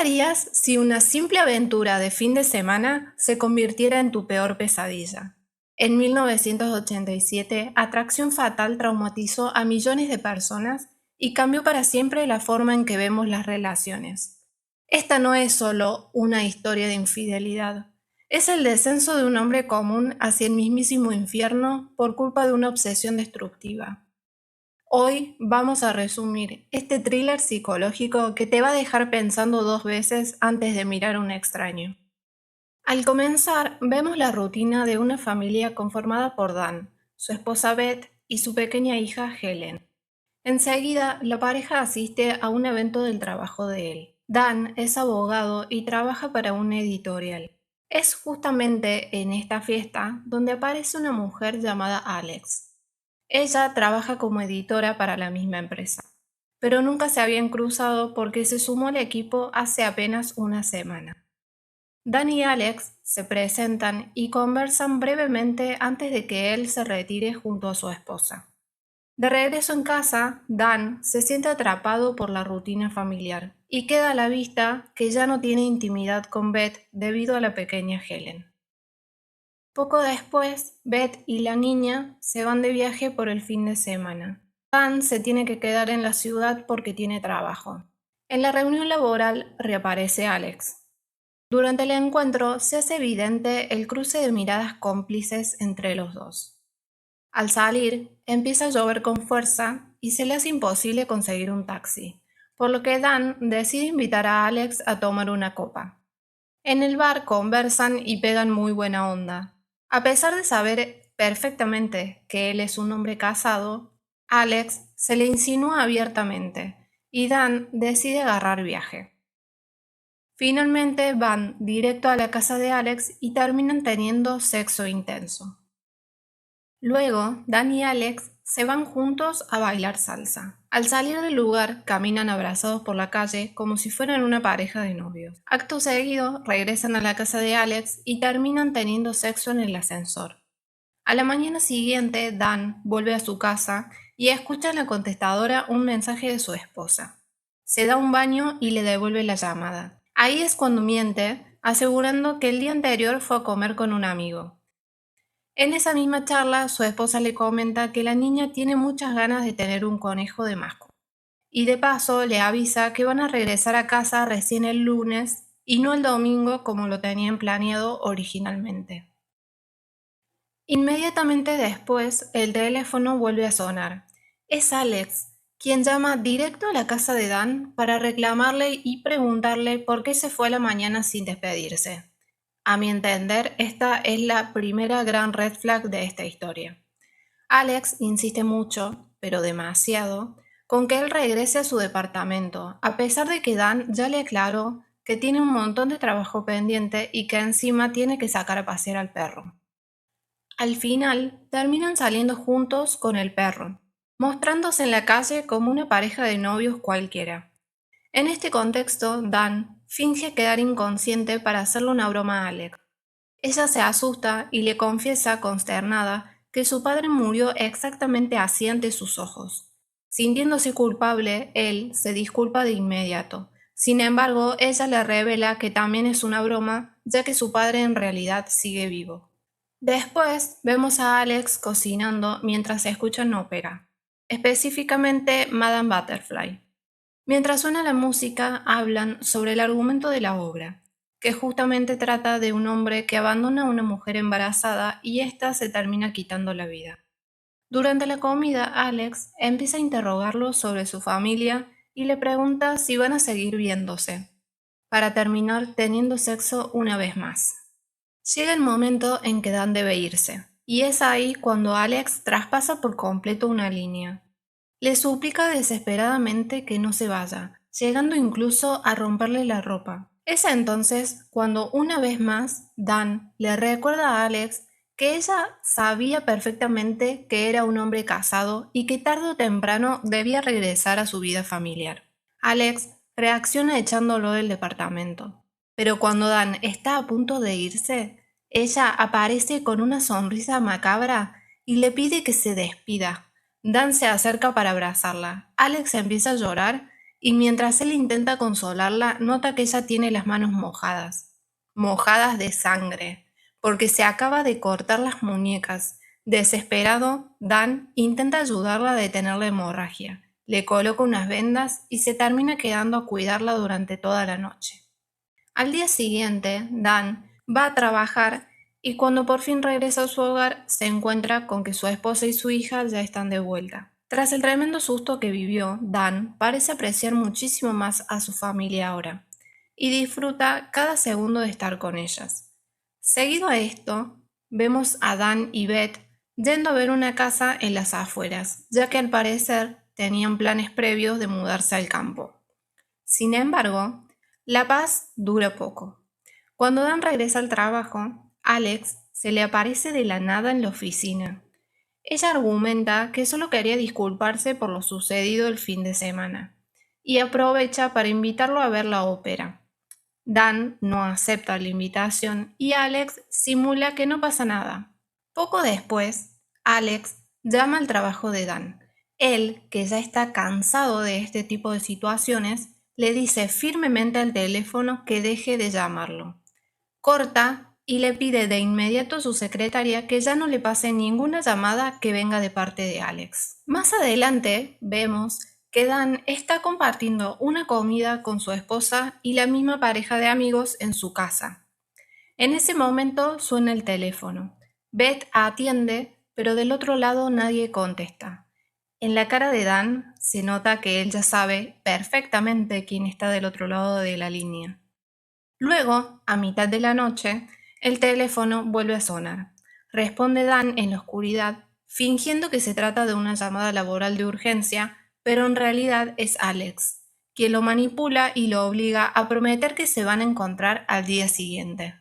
harías si una simple aventura de fin de semana se convirtiera en tu peor pesadilla? En 1987, Atracción Fatal traumatizó a millones de personas y cambió para siempre la forma en que vemos las relaciones. Esta no es solo una historia de infidelidad, es el descenso de un hombre común hacia el mismísimo infierno por culpa de una obsesión destructiva. Hoy vamos a resumir este thriller psicológico que te va a dejar pensando dos veces antes de mirar a un extraño. Al comenzar, vemos la rutina de una familia conformada por Dan, su esposa Beth y su pequeña hija Helen. Enseguida, la pareja asiste a un evento del trabajo de él. Dan es abogado y trabaja para una editorial. Es justamente en esta fiesta donde aparece una mujer llamada Alex. Ella trabaja como editora para la misma empresa, pero nunca se habían cruzado porque se sumó al equipo hace apenas una semana. Dan y Alex se presentan y conversan brevemente antes de que él se retire junto a su esposa. De regreso en casa, Dan se siente atrapado por la rutina familiar y queda a la vista que ya no tiene intimidad con Beth debido a la pequeña Helen. Poco después, Beth y la niña se van de viaje por el fin de semana. Dan se tiene que quedar en la ciudad porque tiene trabajo. En la reunión laboral reaparece Alex. Durante el encuentro se hace evidente el cruce de miradas cómplices entre los dos. Al salir, empieza a llover con fuerza y se le hace imposible conseguir un taxi, por lo que Dan decide invitar a Alex a tomar una copa. En el bar conversan y pegan muy buena onda. A pesar de saber perfectamente que él es un hombre casado, Alex se le insinúa abiertamente y Dan decide agarrar viaje. Finalmente van directo a la casa de Alex y terminan teniendo sexo intenso. Luego, Dan y Alex se van juntos a bailar salsa. Al salir del lugar, caminan abrazados por la calle como si fueran una pareja de novios. Acto seguido, regresan a la casa de Alex y terminan teniendo sexo en el ascensor. A la mañana siguiente, Dan vuelve a su casa y escucha en la contestadora un mensaje de su esposa. Se da un baño y le devuelve la llamada. Ahí es cuando miente, asegurando que el día anterior fue a comer con un amigo. En esa misma charla, su esposa le comenta que la niña tiene muchas ganas de tener un conejo de mascota. Y de paso le avisa que van a regresar a casa recién el lunes y no el domingo como lo tenían planeado originalmente. Inmediatamente después, el teléfono vuelve a sonar. Es Alex, quien llama directo a la casa de Dan para reclamarle y preguntarle por qué se fue a la mañana sin despedirse. A mi entender, esta es la primera gran red flag de esta historia. Alex insiste mucho, pero demasiado, con que él regrese a su departamento, a pesar de que Dan ya le aclaró que tiene un montón de trabajo pendiente y que encima tiene que sacar a pasear al perro. Al final, terminan saliendo juntos con el perro, mostrándose en la calle como una pareja de novios cualquiera. En este contexto, Dan finge quedar inconsciente para hacerle una broma a Alex. Ella se asusta y le confiesa, consternada, que su padre murió exactamente así ante sus ojos. Sintiéndose culpable, él se disculpa de inmediato. Sin embargo, ella le revela que también es una broma, ya que su padre en realidad sigue vivo. Después vemos a Alex cocinando mientras escuchan ópera, específicamente Madame Butterfly. Mientras suena la música, hablan sobre el argumento de la obra, que justamente trata de un hombre que abandona a una mujer embarazada y ésta se termina quitando la vida. Durante la comida, Alex empieza a interrogarlo sobre su familia y le pregunta si van a seguir viéndose, para terminar teniendo sexo una vez más. Llega el momento en que Dan debe irse, y es ahí cuando Alex traspasa por completo una línea. Le suplica desesperadamente que no se vaya, llegando incluso a romperle la ropa. Es entonces cuando una vez más Dan le recuerda a Alex que ella sabía perfectamente que era un hombre casado y que tarde o temprano debía regresar a su vida familiar. Alex reacciona echándolo del departamento, pero cuando Dan está a punto de irse, ella aparece con una sonrisa macabra y le pide que se despida. Dan se acerca para abrazarla. Alex empieza a llorar y mientras él intenta consolarla, nota que ella tiene las manos mojadas, mojadas de sangre, porque se acaba de cortar las muñecas. Desesperado, Dan intenta ayudarla a detener la hemorragia, le coloca unas vendas y se termina quedando a cuidarla durante toda la noche. Al día siguiente, Dan va a trabajar y cuando por fin regresa a su hogar se encuentra con que su esposa y su hija ya están de vuelta. Tras el tremendo susto que vivió, Dan parece apreciar muchísimo más a su familia ahora y disfruta cada segundo de estar con ellas. Seguido a esto, vemos a Dan y Beth yendo a ver una casa en las afueras, ya que al parecer tenían planes previos de mudarse al campo. Sin embargo, la paz dura poco. Cuando Dan regresa al trabajo, Alex se le aparece de la nada en la oficina. Ella argumenta que solo quería disculparse por lo sucedido el fin de semana y aprovecha para invitarlo a ver la ópera. Dan no acepta la invitación y Alex simula que no pasa nada. Poco después, Alex llama al trabajo de Dan. Él, que ya está cansado de este tipo de situaciones, le dice firmemente al teléfono que deje de llamarlo. Corta y le pide de inmediato a su secretaria que ya no le pase ninguna llamada que venga de parte de Alex. Más adelante vemos que Dan está compartiendo una comida con su esposa y la misma pareja de amigos en su casa. En ese momento suena el teléfono. Beth atiende, pero del otro lado nadie contesta. En la cara de Dan se nota que él ya sabe perfectamente quién está del otro lado de la línea. Luego, a mitad de la noche, el teléfono vuelve a sonar. Responde Dan en la oscuridad, fingiendo que se trata de una llamada laboral de urgencia, pero en realidad es Alex, quien lo manipula y lo obliga a prometer que se van a encontrar al día siguiente.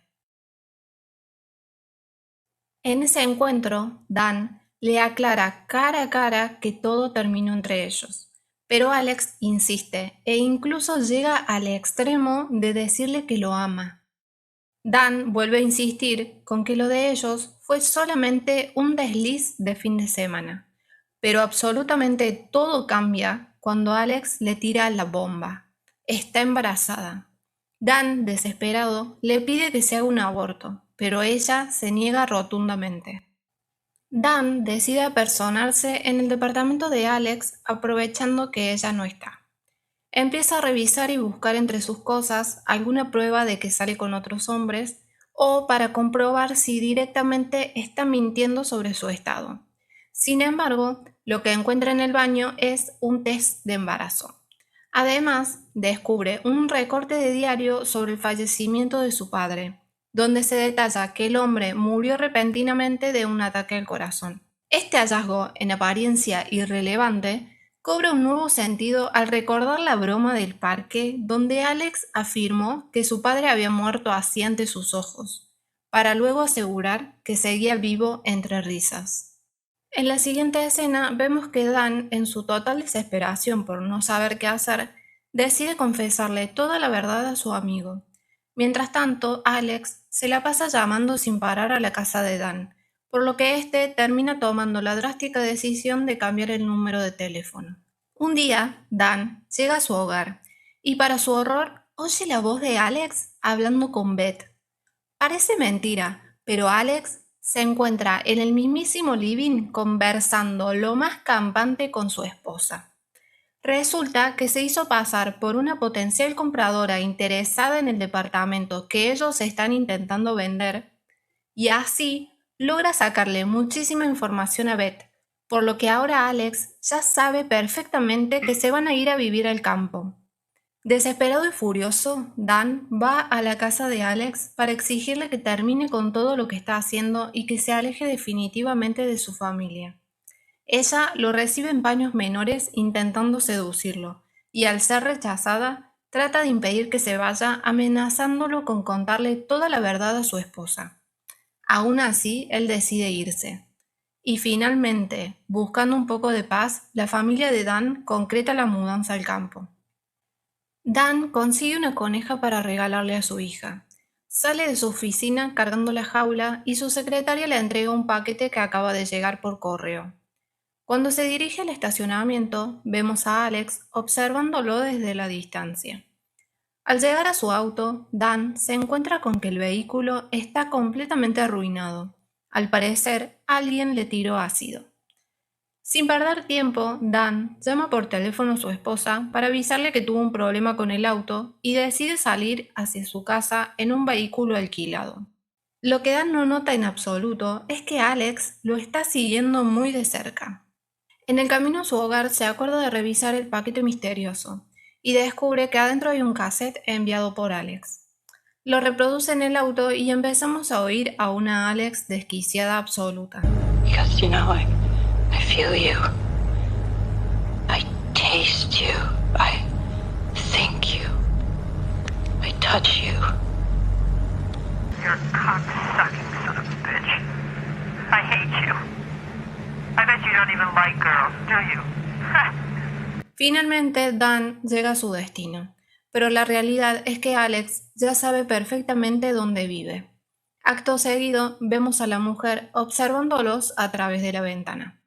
En ese encuentro, Dan le aclara cara a cara que todo terminó entre ellos, pero Alex insiste e incluso llega al extremo de decirle que lo ama. Dan vuelve a insistir con que lo de ellos fue solamente un desliz de fin de semana, pero absolutamente todo cambia cuando Alex le tira la bomba. Está embarazada. Dan, desesperado, le pide que se haga un aborto, pero ella se niega rotundamente. Dan decide apersonarse en el departamento de Alex aprovechando que ella no está. Empieza a revisar y buscar entre sus cosas alguna prueba de que sale con otros hombres o para comprobar si directamente está mintiendo sobre su estado. Sin embargo, lo que encuentra en el baño es un test de embarazo. Además, descubre un recorte de diario sobre el fallecimiento de su padre, donde se detalla que el hombre murió repentinamente de un ataque al corazón. Este hallazgo, en apariencia irrelevante, cobra un nuevo sentido al recordar la broma del parque donde Alex afirmó que su padre había muerto así ante sus ojos, para luego asegurar que seguía vivo entre risas. En la siguiente escena vemos que Dan, en su total desesperación por no saber qué hacer, decide confesarle toda la verdad a su amigo. Mientras tanto, Alex se la pasa llamando sin parar a la casa de Dan, por lo que éste termina tomando la drástica decisión de cambiar el número de teléfono. Un día, Dan llega a su hogar y para su horror oye la voz de Alex hablando con Beth. Parece mentira, pero Alex se encuentra en el mismísimo living conversando lo más campante con su esposa. Resulta que se hizo pasar por una potencial compradora interesada en el departamento que ellos están intentando vender y así logra sacarle muchísima información a Beth, por lo que ahora Alex ya sabe perfectamente que se van a ir a vivir al campo. Desesperado y furioso, Dan va a la casa de Alex para exigirle que termine con todo lo que está haciendo y que se aleje definitivamente de su familia. Ella lo recibe en paños menores intentando seducirlo, y al ser rechazada, trata de impedir que se vaya amenazándolo con contarle toda la verdad a su esposa. Aún así, él decide irse. Y finalmente, buscando un poco de paz, la familia de Dan concreta la mudanza al campo. Dan consigue una coneja para regalarle a su hija. Sale de su oficina cargando la jaula y su secretaria le entrega un paquete que acaba de llegar por correo. Cuando se dirige al estacionamiento, vemos a Alex observándolo desde la distancia. Al llegar a su auto, Dan se encuentra con que el vehículo está completamente arruinado. Al parecer, alguien le tiró ácido. Sin perder tiempo, Dan llama por teléfono a su esposa para avisarle que tuvo un problema con el auto y decide salir hacia su casa en un vehículo alquilado. Lo que Dan no nota en absoluto es que Alex lo está siguiendo muy de cerca. En el camino a su hogar se acuerda de revisar el paquete misterioso y descubre que adentro hay un cassette enviado por Alex. Lo reproduce en el auto y empezamos a oír a una Alex desquiciada absoluta. Because, I feel you. I taste you. I think you. I touch you. You're a cock-sucking son of a bitch. I hate you. I bet you don't even like girls, do you? Finalmente, Dan llega a su destino, pero la realidad es que Alex ya sabe perfectamente dónde vive. Acto seguido, vemos a la mujer observándolos a través de la ventana.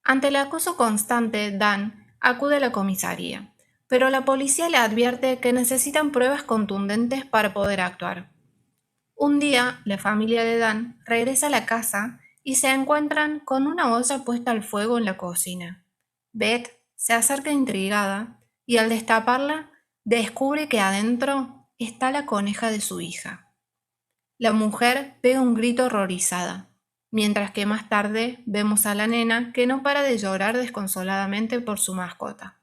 Ante el acoso constante, Dan acude a la comisaría, pero la policía le advierte que necesitan pruebas contundentes para poder actuar. Un día, la familia de Dan regresa a la casa y se encuentran con una olla puesta al fuego en la cocina. Beth se acerca intrigada y al destaparla descubre que adentro está la coneja de su hija. La mujer pega un grito horrorizada, mientras que más tarde vemos a la nena que no para de llorar desconsoladamente por su mascota.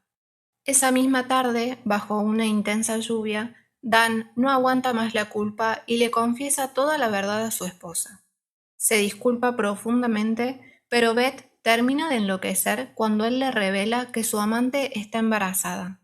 Esa misma tarde, bajo una intensa lluvia, Dan no aguanta más la culpa y le confiesa toda la verdad a su esposa. Se disculpa profundamente, pero Beth termina de enloquecer cuando él le revela que su amante está embarazada.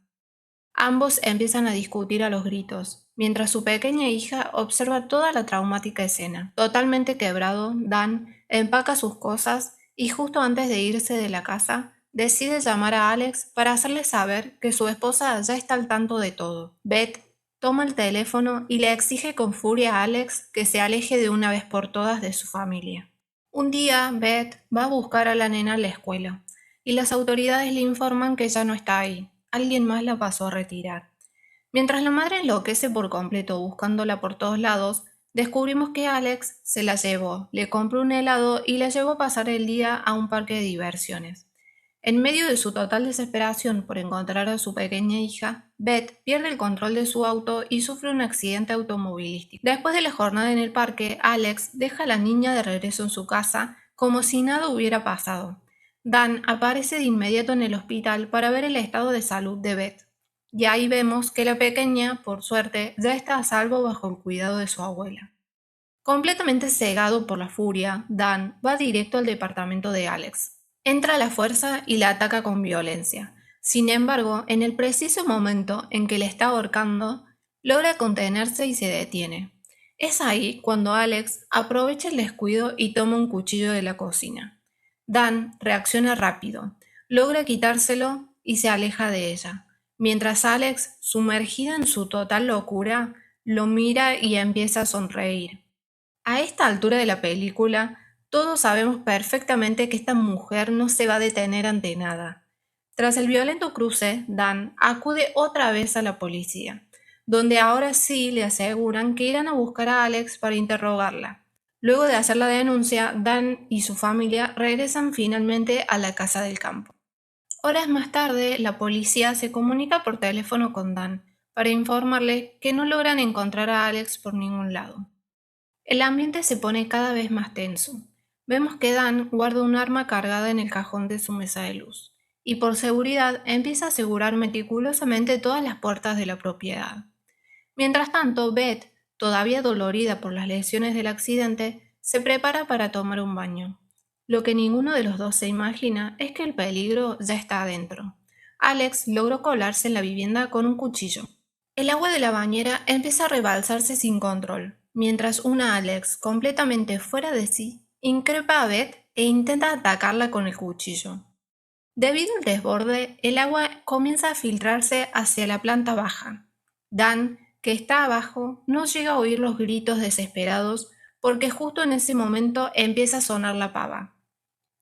Ambos empiezan a discutir a los gritos, mientras su pequeña hija observa toda la traumática escena. Totalmente quebrado, Dan empaca sus cosas y justo antes de irse de la casa, decide llamar a Alex para hacerle saber que su esposa ya está al tanto de todo. Beth toma el teléfono y le exige con furia a Alex que se aleje de una vez por todas de su familia. Un día, Beth va a buscar a la nena a la escuela y las autoridades le informan que ya no está ahí. Alguien más la pasó a retirar. Mientras la madre enloquece por completo buscándola por todos lados, descubrimos que Alex se la llevó, le compró un helado y la llevó a pasar el día a un parque de diversiones. En medio de su total desesperación por encontrar a su pequeña hija, Beth pierde el control de su auto y sufre un accidente automovilístico. Después de la jornada en el parque, Alex deja a la niña de regreso en su casa como si nada hubiera pasado. Dan aparece de inmediato en el hospital para ver el estado de salud de Beth. Y ahí vemos que la pequeña, por suerte, ya está a salvo bajo el cuidado de su abuela. Completamente cegado por la furia, Dan va directo al departamento de Alex. Entra a la fuerza y la ataca con violencia. Sin embargo, en el preciso momento en que le está ahorcando, logra contenerse y se detiene. Es ahí cuando Alex aprovecha el descuido y toma un cuchillo de la cocina. Dan reacciona rápido, logra quitárselo y se aleja de ella, mientras Alex, sumergida en su total locura, lo mira y empieza a sonreír. A esta altura de la película, todos sabemos perfectamente que esta mujer no se va a detener ante nada. Tras el violento cruce, Dan acude otra vez a la policía, donde ahora sí le aseguran que irán a buscar a Alex para interrogarla. Luego de hacer la denuncia, Dan y su familia regresan finalmente a la casa del campo. Horas más tarde, la policía se comunica por teléfono con Dan para informarle que no logran encontrar a Alex por ningún lado. El ambiente se pone cada vez más tenso. Vemos que Dan guarda un arma cargada en el cajón de su mesa de luz, y por seguridad empieza a asegurar meticulosamente todas las puertas de la propiedad. Mientras tanto, Beth, todavía dolorida por las lesiones del accidente, se prepara para tomar un baño. Lo que ninguno de los dos se imagina es que el peligro ya está adentro. Alex logró colarse en la vivienda con un cuchillo. El agua de la bañera empieza a rebalsarse sin control, mientras una Alex, completamente fuera de sí, increpa a Beth e intenta atacarla con el cuchillo. Debido al desborde, el agua comienza a filtrarse hacia la planta baja. Dan, que está abajo, no llega a oír los gritos desesperados porque justo en ese momento empieza a sonar la pava.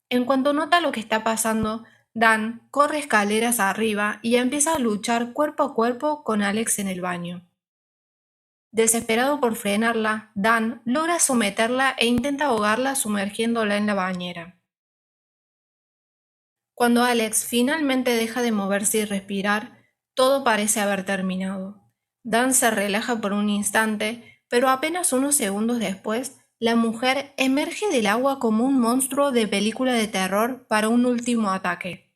En cuanto nota lo que está pasando, Dan corre escaleras arriba y empieza a luchar cuerpo a cuerpo con Alex en el baño. Desesperado por frenarla, Dan logra someterla e intenta ahogarla sumergiéndola en la bañera. Cuando Alex finalmente deja de moverse y respirar, todo parece haber terminado. Dan se relaja por un instante, pero apenas unos segundos después, la mujer emerge del agua como un monstruo de película de terror para un último ataque.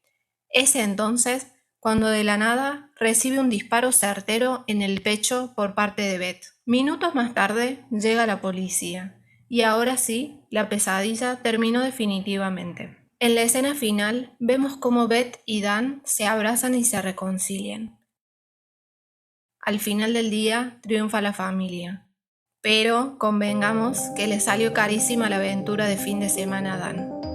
Es entonces cuando de la nada recibe un disparo certero en el pecho por parte de Beth. Minutos más tarde llega la policía, y ahora sí, la pesadilla terminó definitivamente. En la escena final vemos cómo Beth y Dan se abrazan y se reconcilian. Al final del día triunfa la familia, pero convengamos que le salió carísima la aventura de fin de semana a Dan.